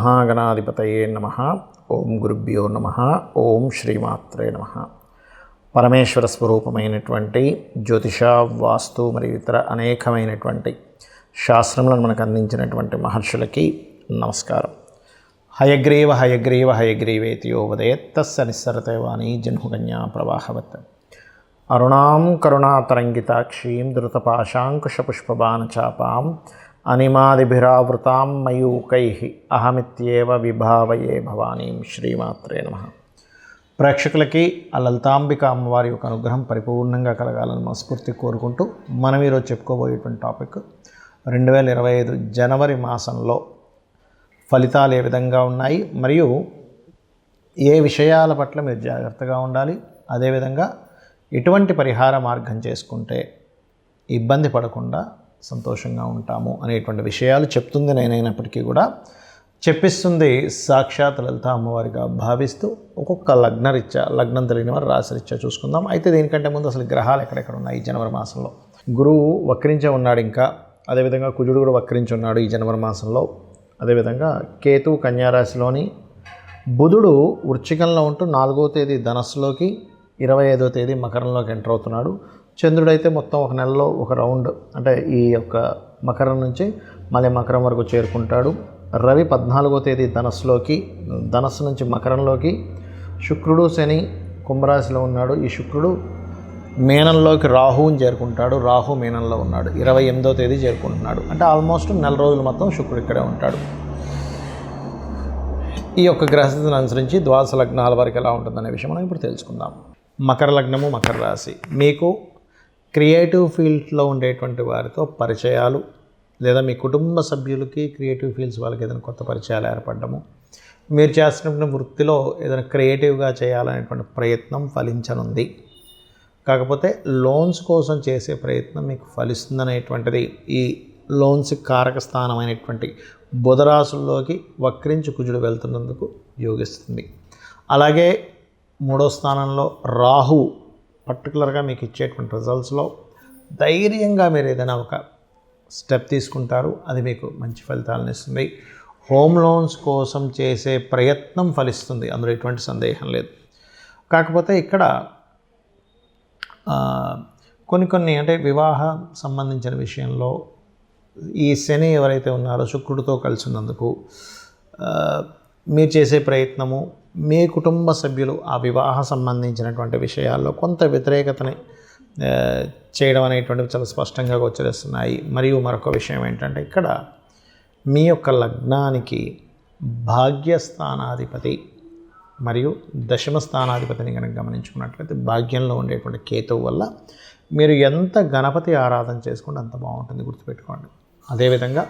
మహాగణాధిపతయే నమః. ఓం గురుభ్యో నమః. ఓం శ్రీమాత్రే నమః. పరమేశ్వర స్వరూపమైనటువంటి జ్యోతిష, వాస్తు మరియు ఇతర అనేకమైనటువంటి శాస్త్రములను మనకు అందించినటువంటి మహర్షులకి నమస్కారం. హయగ్రీవ హయగ్రీవ హయగ్రీవేతి యో వదేత్ తస్య నిస్సరతే వాణీ జన్మకన్యా ప్రవాహవత్. అరుణాం కరుణాతరంగితాక్షీం ధృతపాశాంకుశపుష్పబాణచాపాం అనిమాదిభిరావృతాం మయూకైః అహమిత్యేవ విభావయే భవానీం. శ్రీమాత్రే నమః. ప్రేక్షకులకి ఆ లలితాంబిక అమ్మవారి యొక్క అనుగ్రహం పరిపూర్ణంగా కలగాలని మనస్ఫూర్తి కోరుకుంటూ మనం ఈరోజు చెప్పుకోబోయేటువంటి టాపిక్ 2025 జనవరి మాసంలో ఫలితాలు ఏ విధంగా ఉన్నాయి, మరియు ఏ విషయాల పట్ల మీరు జాగ్రత్తగా ఉండాలి, అదేవిధంగా ఎటువంటి పరిహార మార్గం చేసుకుంటే ఇబ్బంది పడకుండా సంతోషంగా ఉంటాము అనేటువంటి విషయాలు చెప్తుంది నేనైనప్పటికీ కూడా చెప్పిస్తుంది సాక్షాత్ లలిత అమ్మవారిగా భావిస్తూ ఒక్కొక్క లగ్నరీత్యా, లగ్నం తెలియని వారు రాశిరీత్యా చూసుకుందాం. అయితే దీనికంటే ముందు అసలు గ్రహాలు ఎక్కడెక్కడ ఉన్నాయి ఈ జనవరి మాసంలో. గురువు వక్రించే ఉన్నాడు, ఇంకా అదేవిధంగా కుజుడు కూడా వక్రించి ఉన్నాడు ఈ జనవరి మాసంలో. అదేవిధంగా కేతువు కన్యారాశిలోని, బుధుడు వృశ్చికంలో ఉంటూ 4వ తేదీ ధనస్సులోకి, 25వ తేదీ మకరంలోకి ఎంటర్ అవుతున్నాడు. చంద్రుడైతే మొత్తం ఒక నెలలో ఒక రౌండ్, అంటే ఈ యొక్క మకరం నుంచి మళ్ళీ మకరం వరకు చేరుకుంటాడు. రవి 14వ తేదీ ధనస్సులోకి, ధనస్సు నుంచి మకరంలోకి, శుక్రుడు శని కుంభరాశిలో ఉన్నాడు. ఈ శుక్రుడు మీనంలోకి రాహువుని చేరుకుంటాడు, రాహు మీనంలో ఉన్నాడు. 28వ తేదీ చేరుకుంటున్నాడు. అంటే ఆల్మోస్ట్ నెల రోజులు మొత్తం శుక్రుడు ఇక్కడే ఉంటాడు. ఈ యొక్క గ్రహస్థితిని అనుసరించి ద్వాదశ లగ్నాల వరకు ఎలా ఉంటుందనే విషయం మనం ఇప్పుడు తెలుసుకుందాం. మకర లగ్నము, మకర రాశి. మీకు క్రియేటివ్ ఫీల్డ్లో ఉండేటువంటి వారితో పరిచయాలు, లేదా మీ కుటుంబ సభ్యులకి క్రియేటివ్ ఫీల్డ్స్ వాళ్ళకి ఏదైనా కొత్త పరిచయాలు ఏర్పడము, మీరు చేస్తున్న వృత్తిలో ఏదైనా క్రియేటివ్గా చేయాలనేటువంటి ప్రయత్నం ఫలించనుంది. కాకపోతే లోన్స్ కోసం చేసే ప్రయత్నం మీకు ఫలిస్తుందనేటువంటిది ఈ లోన్స్ కారక స్థానమైనటువంటి బుధరాశుల్లోకి వక్రించి కుజుడు వెళ్తున్నందుకు యోగిస్తుంది. అలాగే 3వ స్థానంలో రాహు పర్టికులర్గా మీకు ఇచ్చేటువంటి రిజల్ట్స్లో ధైర్యంగా మీరు ఏదైనా ఒక స్టెప్ తీసుకుంటారు, అది మీకు మంచి ఫలితాలను ఇస్తుంది. హోమ్ లోన్స్ కోసం చేసే ప్రయత్నం ఫలిస్తుంది, అందులో ఎటువంటి సందేహం లేదు. కాకపోతే ఇక్కడ కొన్ని అంటే వివాహం సంబంధించిన విషయంలో ఈ శని ఎవరైతే ఉన్నారో శుక్రుడితో కలిసి ఉన్నందుకు మీరు చేసే ప్రయత్నము, మీ కుటుంబ సభ్యులు ఆ వివాహ సంబంధించినటువంటి విషయాల్లో కొంత వ్యతిరేకతని చేయడం అనేటువంటివి చాలా స్పష్టంగా గోచరిస్తున్నాయి. మరియు మరొక విషయం ఏంటంటే, ఇక్కడ మీ యొక్క లగ్నానికి భాగ్యస్థానాధిపతి మరియు దశమ స్థానాధిపతిని కనుక గమనించుకున్నట్లయితే భాగ్యంలో ఉండేటువంటి కేతువు వల్ల మీరు ఎంత గణపతి ఆరాధన చేసుకుంటే అంత బాగుంటుంది, గుర్తుపెట్టుకోండి. అదేవిధంగా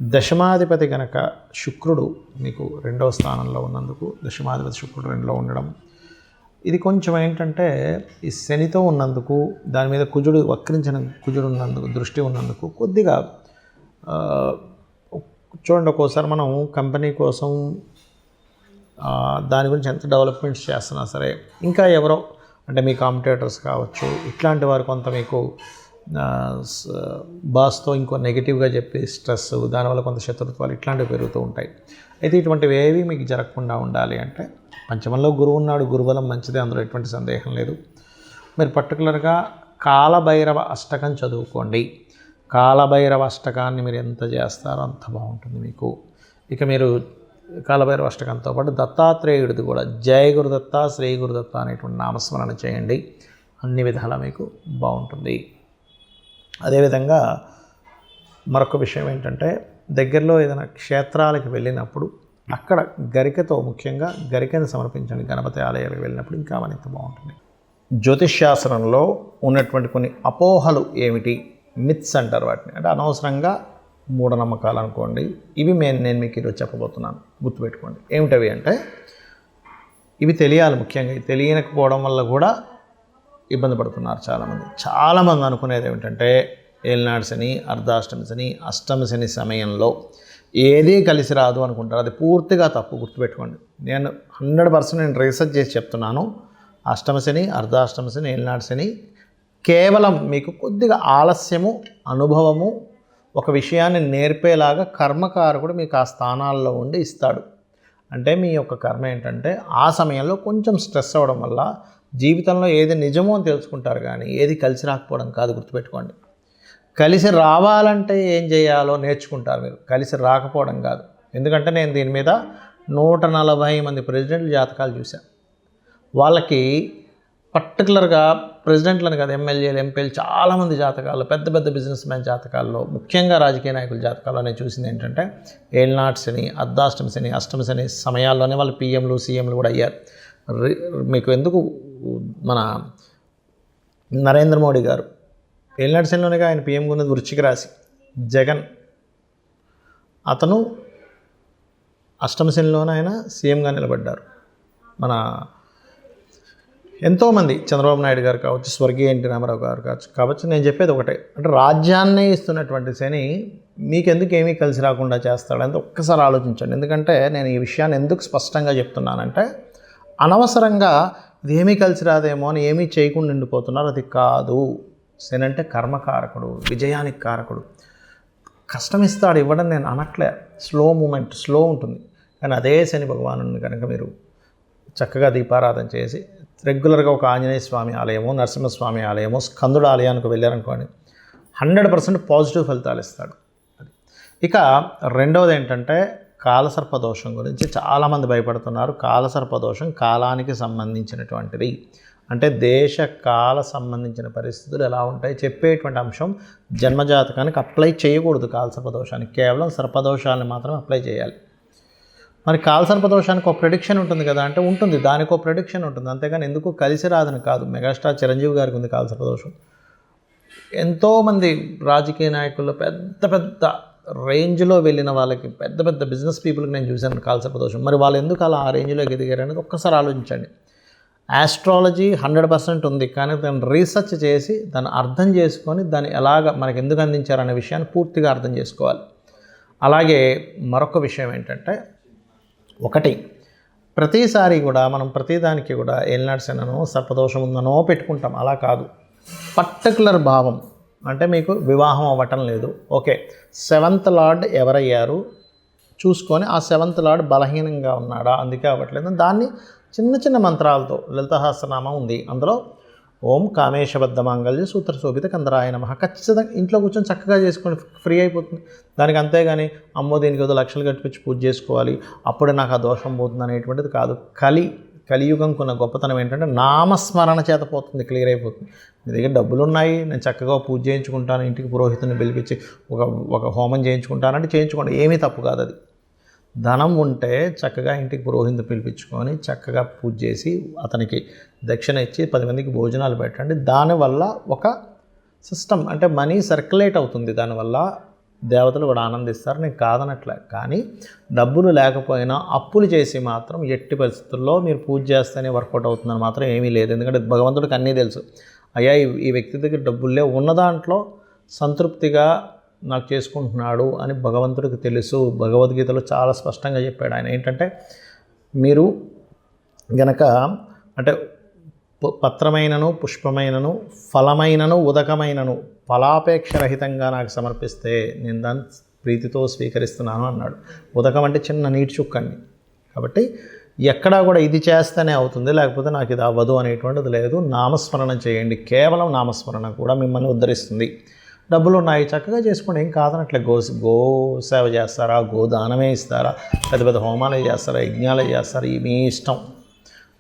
దశమాధిపతి కనుక శుక్రుడు మీకు 2వ స్థానంలో ఉన్నందుకు, దశమాధిపతి శుక్రుడు 2లో ఉండడం, ఇది కొంచెం ఏంటంటే ఈ శనితో ఉన్నందుకు, దాని మీద కుజుడు వక్రించిన కుజుడు ఉన్నందుకు, దృష్టి ఉన్నందుకు కొద్దిగా చూడండి, ఒక్కోసారి మనం కంపెనీ కోసం దాని గురించి ఎంత డెవలప్మెంట్స్ చేస్తున్నా సరే, ఇంకా ఎవరో అంటే మీ కాంపిటేటర్స్ కావచ్చు, ఇట్లాంటి వారు కొంత మీకు బాస్తో ఇంకో నెగిటివ్గా చెప్పి స్ట్రెస్, దానివల్ల కొంత శత్రుత్వాలు ఇట్లాంటివి పెరుగుతూ ఉంటాయి. అయితే ఇటువంటివి ఏవి మీకు జరగకుండా ఉండాలి అంటే, పంచమంలో గురువు ఉన్నాడు, గురుబలం మంచిదే, అందులో ఎటువంటి సందేహం లేదు. మీరు పర్టికులర్గా కాలభైరవ అష్టకం చదువుకోండి. కాలభైరవ అష్టకాన్ని మీరు ఎంత చేస్తారో అంత బాగుంటుంది మీకు. ఇక మీరు కాలభైరవ అష్టకంతో పాటు దత్తాత్రేయుడిది కూడా జయ గురుదత్త, శ్రీ గురుదత్త అనేటువంటి నామస్మరణ చేయండి, అన్ని విధాలా మీకు బాగుంటుంది. అదేవిధంగా మరొక విషయం ఏంటంటే, దగ్గరలో ఏదైనా క్షేత్రాలకు వెళ్ళినప్పుడు అక్కడ గరికతో, ముఖ్యంగా గరికను సమర్పించండి. గణపతి ఆలయాలకు వెళ్ళినప్పుడు ఇంకా మరింత బాగుంటుంది. జ్యోతిష్శాస్త్రంలో ఉన్నటువంటి కొన్ని అపోహలు ఏమిటి, మిత్స్ అంటారు వాటిని, అంటే అనవసరంగా మూఢనమ్మకాలు అనుకోండి. ఇవి నేను మీకు ఈరోజు చెప్పబోతున్నాను, గుర్తుపెట్టుకోండి. ఏమిటవి అంటే, ఇవి తెలియాలి. ముఖ్యంగా తెలియకపోవడం వల్ల కూడా ఇబ్బంది పడుతున్నారు చాలామంది అనుకునేది ఏమిటంటే, ఏలినాడు శని, అర్ధాష్టమి శని, అష్టమి శని సమయంలో ఏదీ కలిసి రాదు అనుకుంటారు. అది పూర్తిగా తప్పు, గుర్తుపెట్టుకోండి. నేను 100% రీసెర్చ్ చేసి చెప్తున్నాను. అష్టమ శని, అర్ధాష్టమ శని, ఏలినాడు శని కేవలం మీకు కొద్దిగా ఆలస్యము, అనుభవము, ఒక విషయాన్ని నేర్పేలాగా కర్మకారకుడు మీకు ఆ స్థానాల్లో ఉండి ఇస్తాడు. అంటే మీ యొక్క కర్మ ఏంటంటే ఆ సమయంలో కొంచెం స్ట్రెస్ అవ్వడం వల్ల జీవితంలో ఏది నిజమో అని తెలుసుకుంటారు, కానీ ఏది కలిసి రాకపోవడం కాదు. గుర్తుపెట్టుకోండి, కలిసి రావాలంటే ఏం చేయాలో నేర్చుకుంటారు మీరు, కలిసి రాకపోవడం కాదు. ఎందుకంటే నేను దీని మీద 140 మంది ప్రెసిడెంట్ల జాతకాలు చూశాను. వాళ్ళకి పర్టికులర్గా ప్రెసిడెంట్లను కాదు, ఎమ్మెల్యేలు, ఎంపీలు, చాలామంది జాతకాల్లో, పెద్ద పెద్ద బిజినెస్ మ్యాన్ జాతకాల్లో, ముఖ్యంగా రాజకీయ నాయకుల జాతకాల్లో నేను చూసింది ఏంటంటే ఏళ్ళనాటి శని, అర్ధాష్టమి శని, అష్టమి శని సమయాల్లోనే వాళ్ళు పీఎంలు, సీఎంలు కూడా అయ్యారు. మీకు ఎందుకు, మన నరేంద్ర మోడీ గారు ఏళ్ళనాటి శనిలోనేగా ఆయన పీఎం ఉన్నది. వృశ్చిక రాశి. జగన్ అతను అష్టమి శనిలోనే ఆయన సీఎంగా నిలబడ్డారు. మన ఎంతోమంది, చంద్రబాబు నాయుడు గారు కావచ్చు, స్వర్గీయ ఎన్టీ రామారావు గారు కావచ్చు. నేను చెప్పేది ఒకటే, అంటే రాజ్యాన్నే ఇస్తున్నటువంటి శని మీకెందుకు ఏమీ కలిసి రాకుండా చేస్తాడంటే ఒక్కసారి ఆలోచించండి. ఎందుకంటే నేను ఈ విషయాన్ని ఎందుకు స్పష్టంగా చెప్తున్నానంటే, అనవసరంగా ఇది ఏమీ కలిసి రాదేమో అని ఏమీ చేయకుండా ఉండిపోతున్నారు. అది కాదు. శని అంటే కర్మకారకుడు, విజయానికి కారకుడు. కష్టం ఇస్తాడు, ఇవ్వడం నేను అనట్లే. స్లో మూమెంట్, స్లో ఉంటుంది. కానీ అదే శని భగవాను కనుక మీరు చక్కగా దీపారాధన చేసి రెగ్యులర్గా ఒక ఆంజనేయ స్వామి ఆలయమో, నరసింహస్వామి ఆలయమో, స్కందుడు ఆలయానికి వెళ్ళారనుకోండి, 100% పాజిటివ్ ఫలితాలు ఇస్తాడు. ఇక రెండవది ఏంటంటే కాలసర్పదోషం గురించి చాలామంది భయపడుతున్నారు. కాలసర్పదోషం కాలానికి సంబంధించినటువంటిది. అంటే దేశ కాల సంబంధించిన పరిస్థితులు ఎలా ఉంటాయి చెప్పేటువంటి అంశం. జన్మజాతకానికి అప్లై చేయకూడదు కాలసర్పదోషానికి, కేవలం సర్పదోషాలను మాత్రం అప్లై చేయాలి. మరి కాలసర్పదోషానికి ఒక ప్రెడిక్షన్ ఉంటుంది కదా అంటే ఉంటుంది, దానికి ఒక ప్రెడిక్షన్ ఉంటుంది. అంతేగాని ఎందుకు కలిసి రాదని కాదు. మెగాస్టార్ చిరంజీవి గారికి ఉంది కాలసర్పదోషం. ఎంతోమంది రాజకీయ నాయకుల్లో పెద్ద పెద్ద రేంజ్లో వెళ్ళిన వాళ్ళకి, పెద్ద పెద్ద బిజినెస్ పీపుల్కి నేను చూశాను కాలసర్పదోషం. మరి వాళ్ళు ఎందుకు అలా ఆ రేంజ్లో ఎదిగారు అనేది ఒక్కసారి ఆలోచించండి. ఆస్ట్రాలజీ 100% ఉంది, కానీ దాన్ని రీసెర్చ్ చేసి దాన్ని అర్థం చేసుకొని దాన్ని ఎలాగ మనకు ఎందుకు అందించారనే విషయాన్ని పూర్తిగా అర్థం చేసుకోవాలి. అలాగే మరొక విషయం ఏంటంటే, ఒకటి, ప్రతిసారి కూడా మనం ప్రతిదానికి కూడా ఏలినాటి శననో సర్పదోషం ఉందనో పెట్టుకుంటాం. అలా కాదు. పర్టికులర్ భావం అంటే మీకు వివాహం అవ్వటం లేదు, ఓకే, 7th లార్డ్ ఎవరయ్యారు చూసుకొని ఆ 7th లార్డ్ బలహీనంగా ఉన్నాడా, అందుకే అవ్వట్లేదు. దాన్ని చిన్న చిన్న మంత్రాలతో, లలితసహస్రనామం ఉంది, అందులో ఓం కామేశబద్ధ మాంగళ్య సూత్ర శోభిత కందరాయ నమః ఖచ్చితంగా ఇంట్లో కూర్చొని చక్కగా చేసుకొని ఫ్రీ అయిపోతుంది. దానికి అంతేగాని అమ్మో దీనికి ఏదో లక్షలు కట్టించి పూజ చేసుకోవాలి అప్పుడే నాకు ఆ దోషం పోతుంది అనేటువంటిది కాదు. కలియుగం కొన్న గొప్పతనం ఏంటంటే నామస్మరణ చేత పోతుంది, క్లియర్ అయిపోతుంది. మీ దగ్గర డబ్బులు ఉన్నాయి, నేను చక్కగా పూజ చేయించుకుంటాను, ఇంటికి పురోహితుని పిలిపించి ఒక హోమం చేయించుకుంటానంటే చేయించుకోండి, ఏమీ తప్పు కాదు. అది ధనం ఉంటే చక్కగా ఇంటికి పురోహితుని పిలిపించుకొని చక్కగా పూజ చేసి అతనికి దక్షిణ ఇచ్చి 10 మందికి భోజనాలు పెట్టండి. దానివల్ల ఒక సిస్టమ్ అంటే మనీ సర్క్యులేట్ అవుతుంది, దానివల్ల దేవతలు కూడా ఆనందిస్తారు. నేను కాదనట్లే, కానీ డబ్బులు లేకపోయినా అప్పులు చేసి మాత్రం ఎట్టి పరిస్థితుల్లో మీరు పూజ చేస్తేనే వర్కౌట్ అవుతుందని మాత్రం ఏమీ లేదు. ఎందుకంటే భగవంతుడికి అన్నీ తెలుసు. అయ్యా ఈ వ్యక్తి దగ్గర డబ్బులే ఉన్న దాంట్లో సంతృప్తిగా నాకు చేసుకుంటున్నాడు అని భగవంతుడికి తెలుసు. భగవద్గీతలో చాలా స్పష్టంగా చెప్పాడు ఆయన. ఏంటంటే మీరు గనక అంటే పత్రమైనను, పుష్పమైనను, ఫలమైనను, ఉదకమైనను ఫలాపేక్షరహితంగా నాకు సమర్పిస్తే నేను దాన్ని ప్రీతితో స్వీకరిస్తున్నాను అన్నాడు. ఉదకం అంటే చిన్న నీటి చుక్కండి. కాబట్టి ఎక్కడా కూడా ఇది చేస్తేనే అవుతుంది, లేకపోతే నాకు ఇది అవ్వదు అనేటువంటిది లేదు. నామస్మరణ చేయండి, కేవలం నామస్మరణ కూడా మిమ్మల్ని ఉద్ధరిస్తుంది. డబ్బులు ఉన్నాయి చక్కగా చేసుకోండి, ఏం కాదనట్లే. గో సేవ చేస్తారా, గోదానమే ఇస్తారా, పెద్ద పెద్ద హోమాలే చేస్తారా, యజ్ఞాలే చేస్తారా, మీ ఇష్టం.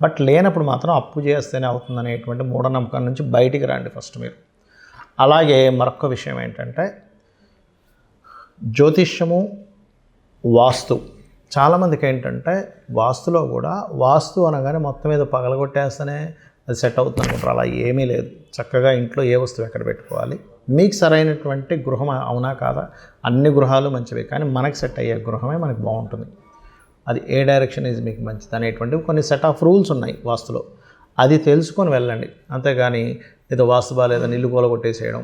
బట్ లేనప్పుడు మాత్రం అప్పు చేస్తేనే అవుతుంది అనేటువంటి మూఢనమ్మకం నుంచి బయటికి రండి ఫస్ట్ మీరు. అలాగే మరొక విషయం ఏంటంటే జ్యోతిష్యము, వాస్తు. చాలామందికి ఏంటంటే వాస్తులో కూడా వాస్తు అనగానే మొత్తం మీద పగలగొట్టేస్తేనే అది సెట్ అవుతుంది అనుకుంటారు. అలా ఏమీ లేదు. చక్కగా ఇంట్లో ఏ వస్తువు ఎక్కడ పెట్టుకోవాలి, మీకు సరైనటువంటి గృహం అవునా కాదా, అన్ని గృహాలు మంచివే, కానీ మనకు సెట్ అయ్యే గృహమే మనకు బాగుంటుంది. అది ఏ డైరెక్షన్ ఈజ్ మీకు మంచిది అనేటువంటివి కొన్ని సెట్ ఆఫ్ రూల్స్ ఉన్నాయి వాస్తులో. అది తెలుసుకొని వెళ్ళండి. అంతేగాని ఏదో వాస్తు బాగాలేదని ఇల్లు కూలగొట్టేసేయడం,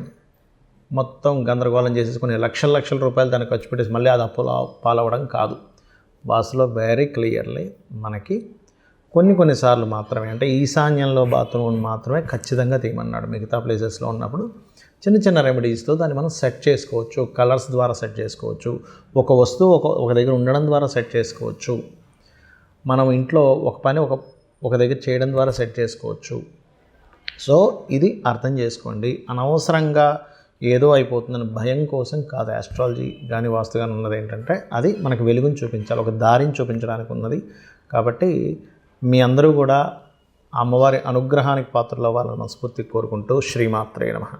మొత్తం గందరగోళం చేసేసుకుని లక్షల రూపాయలు దాన్ని ఖర్చు పెట్టేసి మళ్ళీ అది అప్పులో పాలవడం కాదు. వాస్తులో వెరీ క్లియర్లీ మనకి కొన్నిసార్లు మాత్రమే, అంటే ఈశాన్యంలో బాత్రూమ్ మాత్రమే ఖచ్చితంగా తీయమన్నాడు. మిగతా ప్లేసెస్లో ఉన్నప్పుడు చిన్న చిన్న రెమెడీస్తో దాన్ని మనం సెట్ చేసుకోవచ్చు. కలర్స్ ద్వారా సెట్ చేసుకోవచ్చు. ఒక వస్తువు ఒక దగ్గర ఉండడం ద్వారా సెట్ చేసుకోవచ్చు. మనం ఇంట్లో ఒక పని ఒక దగ్గర చేయడం ద్వారా సెట్ చేసుకోవచ్చు. సో ఇది అర్థం చేసుకోండి. అనవసరంగా ఏదో అయిపోతుందని భయం కోసం కాదు. ఆస్ట్రాలజీ కానీ వాస్తు కానీ ఉన్నది ఏంటంటే అది మనకు వెలుగుని చూపించాలి, ఒక దారిని చూపించడానికి ఉన్నది. కాబట్టి మీ అందరూ కూడా అమ్మవారి అనుగ్రహానికి పాత్రలు అవ్వాలని మనస్ఫూర్తిగా కోరుకుంటూ శ్రీమాత్రే నమః.